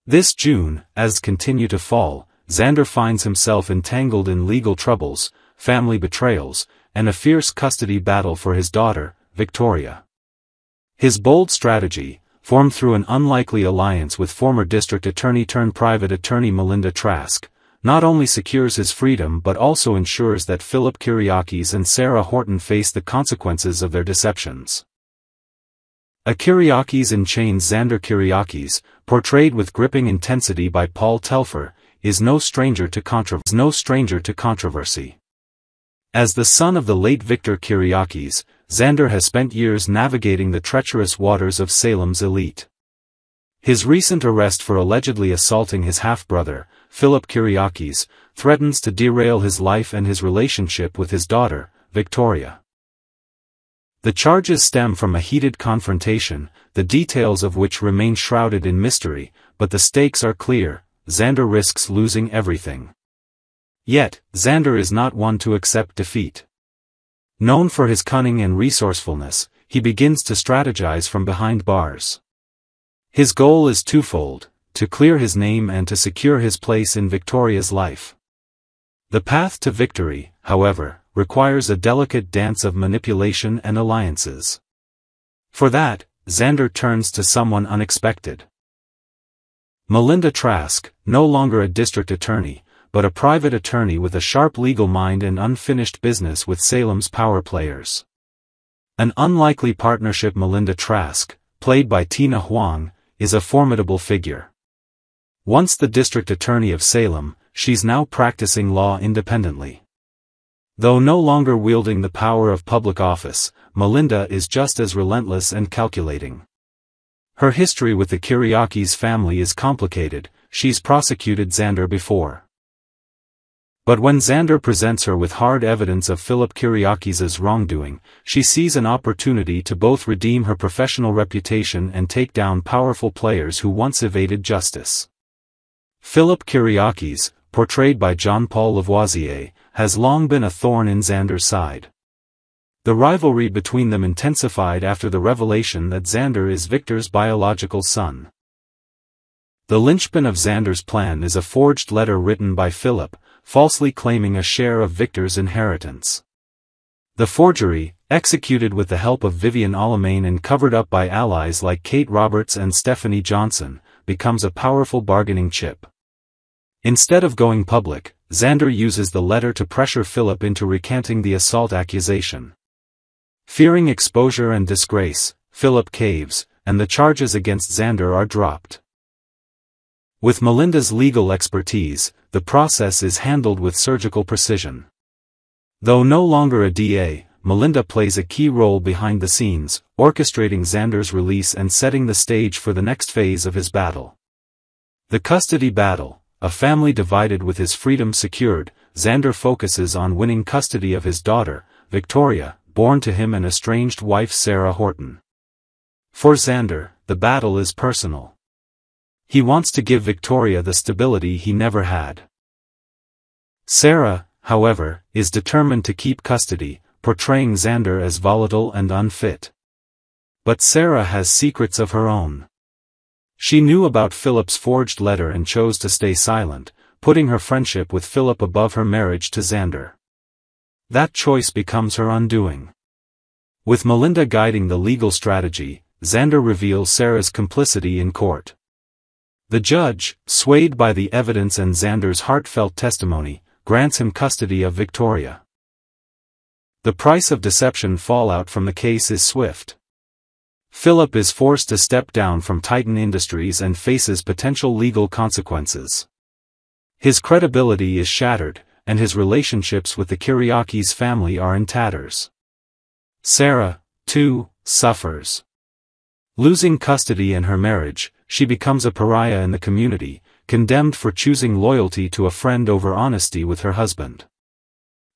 This June, as continue to fall, Xander finds himself entangled in legal troubles, family betrayals, and a fierce custody battle for his daughter, Victoria. His bold strategy, formed through an unlikely alliance with former district attorney turned private attorney Melinda Trask, not only secures his freedom but also ensures that Philip Kyriakis and Sarah Horton face the consequences of their deceptions. A Kyriakis in chains. Xander Kyriakis, portrayed with gripping intensity by Paul Telfer, is no stranger to controversy. As the son of the late Victor Kyriakis, Xander has spent years navigating the treacherous waters of Salem's elite. His recent arrest for allegedly assaulting his half-brother, Philip Kyriakis, threatens to derail his life and his relationship with his daughter, Victoria. The charges stem from a heated confrontation, the details of which remain shrouded in mystery, but the stakes are clear: Xander risks losing everything. Yet, Xander is not one to accept defeat. Known for his cunning and resourcefulness, he begins to strategize from behind bars. His goal is twofold: to clear his name and to secure his place in Victoria's life. The path to victory, however, requires a delicate dance of manipulation and alliances. For that, Xander turns to someone unexpected. Melinda Trask, no longer a district attorney, but a private attorney with a sharp legal mind and unfinished business with Salem's power players. An unlikely partnership. Melinda Trask, played by Tina Huang, is a formidable figure. Once the district attorney of Salem, she's now practicing law independently. Though no longer wielding the power of public office, Melinda is just as relentless and calculating. Her history with the Kyriakis family is complicated. She's prosecuted Xander before. But when Xander presents her with hard evidence of Philip Kyriakis' wrongdoing, she sees an opportunity to both redeem her professional reputation and take down powerful players who once evaded justice. Philip Kyriakis, portrayed by Jean-Paul Lavoisier, has long been a thorn in Xander's side. The rivalry between them intensified after the revelation that Xander is Victor's biological son. The linchpin of Xander's plan is a forged letter written by Philip, falsely claiming a share of Victor's inheritance. The forgery, executed with the help of Vivian Alamain and covered up by allies like Kate Roberts and Stephanie Johnson, becomes a powerful bargaining chip. Instead of going public, Xander uses the letter to pressure Philip into recanting the assault accusation. Fearing exposure and disgrace, Philip caves, and the charges against Xander are dropped. With Melinda's legal expertise, the process is handled with surgical precision. Though no longer a DA, Melinda plays a key role behind the scenes, orchestrating Xander's release and setting the stage for the next phase of his battle. The custody battle. A family divided with his freedom secured, Xander focuses on winning custody of his daughter, Victoria, born to him and estranged wife Sarah Horton. For Xander, the battle is personal. He wants to give Victoria the stability he never had. Sarah, however, is determined to keep custody, portraying Xander as volatile and unfit. But Sarah has secrets of her own. She knew about Philip's forged letter and chose to stay silent, putting her friendship with Philip above her marriage to Xander. That choice becomes her undoing. With Melinda guiding the legal strategy, Xander reveals Sarah's complicity in court. The judge, swayed by the evidence and Xander's heartfelt testimony, grants him custody of Victoria. The price of deception fallout from the case is swift. Philip is forced to step down from Titan Industries and faces potential legal consequences. His credibility is shattered, and his relationships with the Kyriakis family are in tatters. Sarah, too, suffers. Losing custody and her marriage, she becomes a pariah in the community, condemned for choosing loyalty to a friend over honesty with her husband.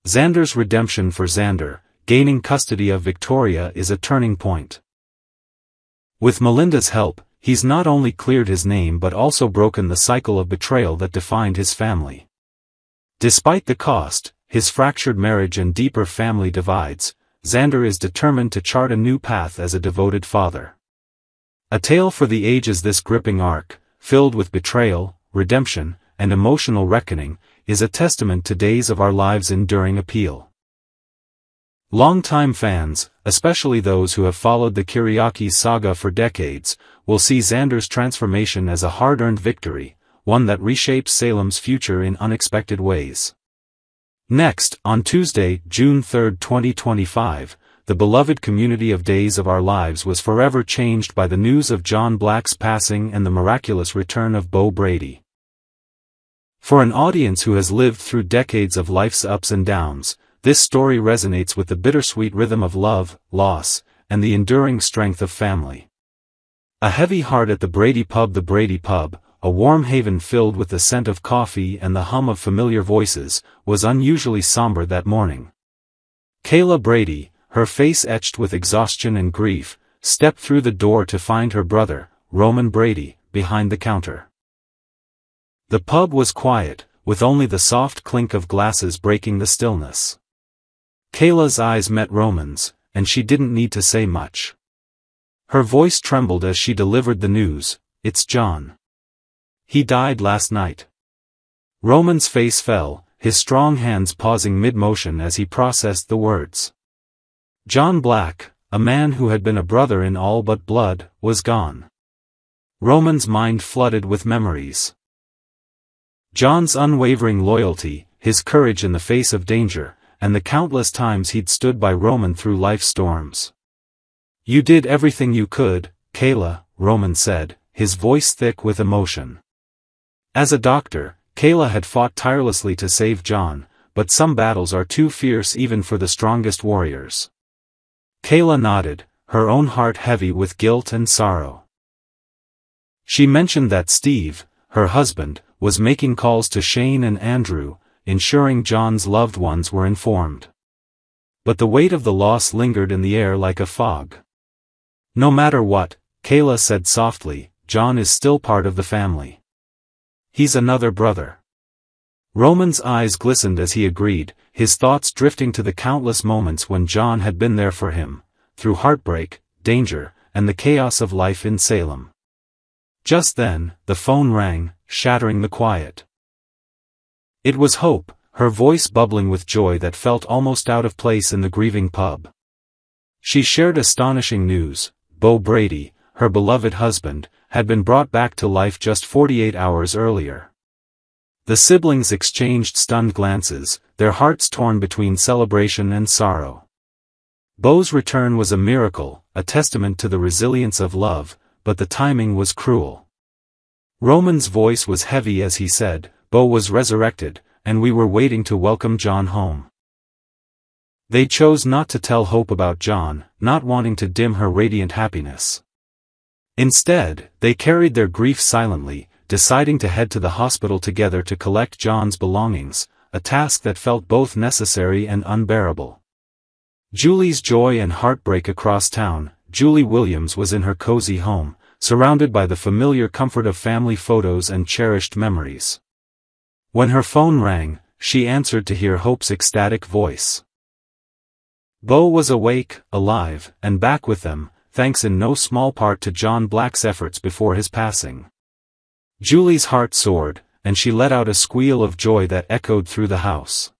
Xander's redemption. For Xander, gaining custody of Victoria is a turning point. With Melinda's help, he's not only cleared his name but also broken the cycle of betrayal that defined his family. Despite the cost, his fractured marriage and deeper family divides, Xander is determined to chart a new path as a devoted father. A tale for the ages. This gripping arc, filled with betrayal, redemption, and emotional reckoning, is a testament to Days of Our Lives' enduring appeal. Longtime fans, especially those who have followed the Kyriakis saga for decades, will see Xander's transformation as a hard-earned victory, one that reshapes Salem's future in unexpected ways. Next, on Tuesday, June 3, 2025, the beloved community of Days of Our Lives was forever changed by the news of John Black's passing and the miraculous return of Beau Brady. For an audience who has lived through decades of life's ups and downs, this story resonates with the bittersweet rhythm of love, loss, and the enduring strength of family. A heavy heart at the Brady Pub. The Brady Pub, a warm haven filled with the scent of coffee and the hum of familiar voices, was unusually somber that morning. Kayla Brady, her face etched with exhaustion and grief, stepped through the door to find her brother, Roman Brady, behind the counter. The pub was quiet, with only the soft clink of glasses breaking the stillness. Kayla's eyes met Roman's, and she didn't need to say much. Her voice trembled as she delivered the news, "It's John. He died last night." Roman's face fell, his strong hands pausing mid-motion as he processed the words. John Black, a man who had been a brother in all but blood, was gone. Roman's mind flooded with memories. John's unwavering loyalty, his courage in the face of danger, and the countless times he'd stood by Roman through life's storms. "You did everything you could, Kayla," Roman said, his voice thick with emotion. As a doctor, Kayla had fought tirelessly to save John, but some battles are too fierce even for the strongest warriors. Kayla nodded, her own heart heavy with guilt and sorrow. She mentioned that Steve, her husband, was making calls to Shane and Andrew, ensuring John's loved ones were informed. But the weight of the loss lingered in the air like a fog. "No matter what," Kayla said softly, "John is still part of the family. He's another brother." Roman's eyes glistened as he agreed, his thoughts drifting to the countless moments when John had been there for him, through heartbreak, danger, and the chaos of life in Salem. Just then, the phone rang, shattering the quiet. It was Hope, her voice bubbling with joy that felt almost out of place in the grieving pub. She shared astonishing news: Beau Brady, her beloved husband, had been brought back to life just 48 hours earlier. The siblings exchanged stunned glances, their hearts torn between celebration and sorrow. Beau's return was a miracle, a testament to the resilience of love, but the timing was cruel. Roman's voice was heavy as he said, "Beau was resurrected, and we were waiting to welcome John home." They chose not to tell Hope about John, not wanting to dim her radiant happiness. Instead, they carried their grief silently, deciding to head to the hospital together to collect John's belongings, a task that felt both necessary and unbearable. Julie's joy and heartbreak across town. Julie Williams was in her cozy home, surrounded by the familiar comfort of family photos and cherished memories. When her phone rang, she answered to hear Hope's ecstatic voice. Beau was awake, alive, and back with them, thanks in no small part to John Black's efforts before his passing. Julie's heart soared, and she let out a squeal of joy that echoed through the house.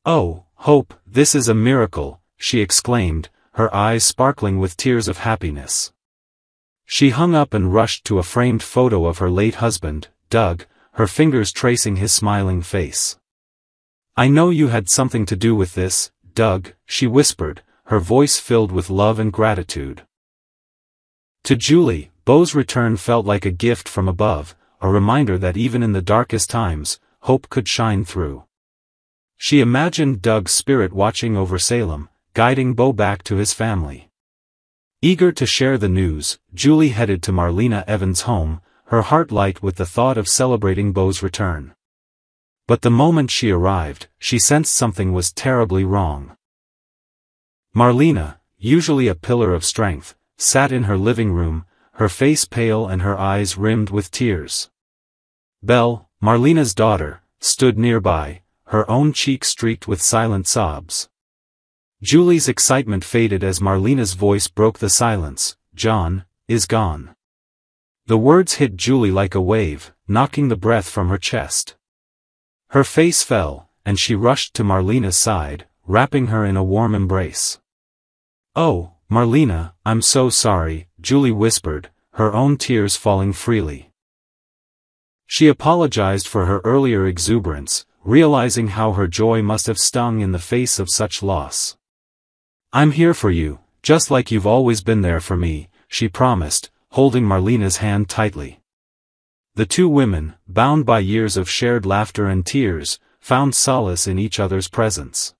"Oh, Hope, this is a miracle," she exclaimed, her eyes sparkling with tears of happiness. She hung up and rushed to a framed photo of her late husband, Doug, her fingers tracing his smiling face. "I know you had something to do with this, Doug," she whispered, her voice filled with love and gratitude. To Julie, Beau's return felt like a gift from above, a reminder that even in the darkest times, hope could shine through. She imagined Doug's spirit watching over Salem, guiding Beau back to his family. Eager to share the news, Julie headed to Marlena Evans' home, her heart light with the thought of celebrating Beau's return. But the moment she arrived, she sensed something was terribly wrong. Marlena, usually a pillar of strength, sat in her living room, her face pale and her eyes rimmed with tears. Belle, Marlena's daughter, stood nearby, her own cheek streaked with silent sobs. Julie's excitement faded as Marlena's voice broke the silence. "John is gone. The words hit Julie like a wave, knocking the breath from her chest. Her face fell, and she rushed to Marlena's side, wrapping her in a warm embrace. "Oh, Marlena, I'm so sorry," Julie whispered, her own tears falling freely. She apologized for her earlier exuberance, realizing how her joy must have stung in the face of such loss. "I'm here for you, just like you've always been there for me," she promised, holding Marlena's hand tightly. The two women, bound by years of shared laughter and tears, found solace in each other's presence.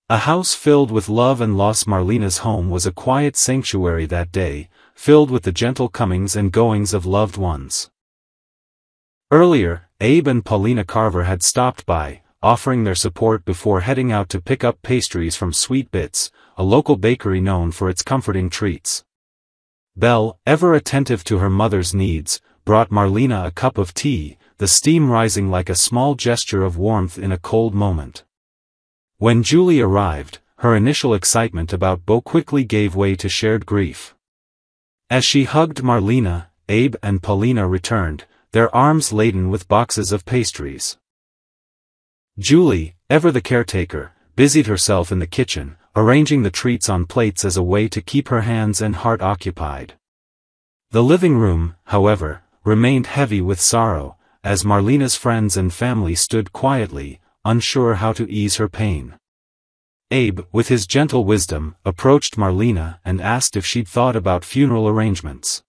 A house filled with love and loss. Marlena's home was a quiet sanctuary that day, filled with the gentle comings and goings of loved ones. Earlier, Abe and Paulina Carver had stopped by, offering their support before heading out to pick up pastries from Sweet Bits, a local bakery known for its comforting treats. Belle, ever attentive to her mother's needs, brought Marlena a cup of tea, the steam rising like a small gesture of warmth in a cold moment. When Julie arrived, her initial excitement about Bo quickly gave way to shared grief. As she hugged Marlena, Abe and Paulina returned, their arms laden with boxes of pastries. Julie, ever the caretaker, busied herself in the kitchen, arranging the treats on plates as a way to keep her hands and heart occupied. The living room, however, remained heavy with sorrow, as Marlena's friends and family stood quietly, unsure how to ease her pain. Abe, with his gentle wisdom, approached Marlena and asked if she'd thought about funeral arrangements.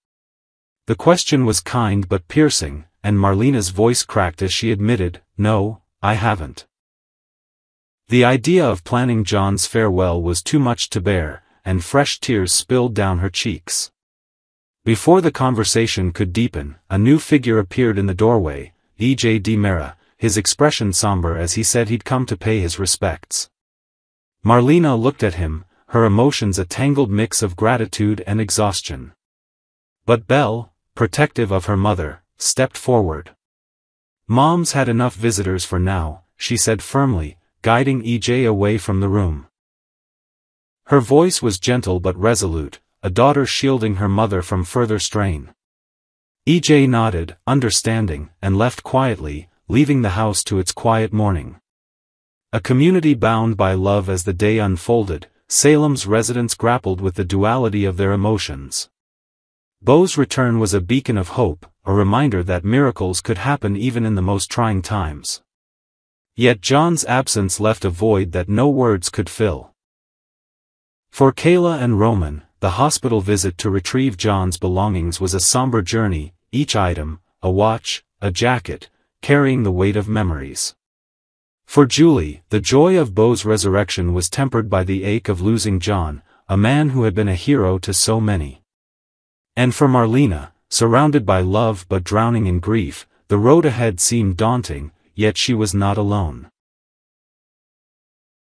The question was kind but piercing, and Marlena's voice cracked as she admitted, "No, I haven't." The idea of planning John's farewell was too much to bear, and fresh tears spilled down her cheeks. Before the conversation could deepen, a new figure appeared in the doorway, E.J. DiMera, his expression somber as he said he'd come to pay his respects. Marlena looked at him, her emotions a tangled mix of gratitude and exhaustion. But Belle, protective of her mother, stepped forward. "Mom's had enough visitors for now," she said firmly, guiding E.J. away from the room. Her voice was gentle but resolute, a daughter shielding her mother from further strain. E.J. nodded, understanding, and left quietly, leaving the house to its quiet mourning. A community bound by love. As the day unfolded, Salem's residents grappled with the duality of their emotions. Bo's return was a beacon of hope, a reminder that miracles could happen even in the most trying times. Yet John's absence left a void that no words could fill. For Kayla and Roman, the hospital visit to retrieve John's belongings was a somber journey, each item, a watch, a jacket, carrying the weight of memories. For Julie, the joy of Bo's resurrection was tempered by the ache of losing John, a man who had been a hero to so many. And for Marlena, surrounded by love but drowning in grief, the road ahead seemed daunting, yet she was not alone.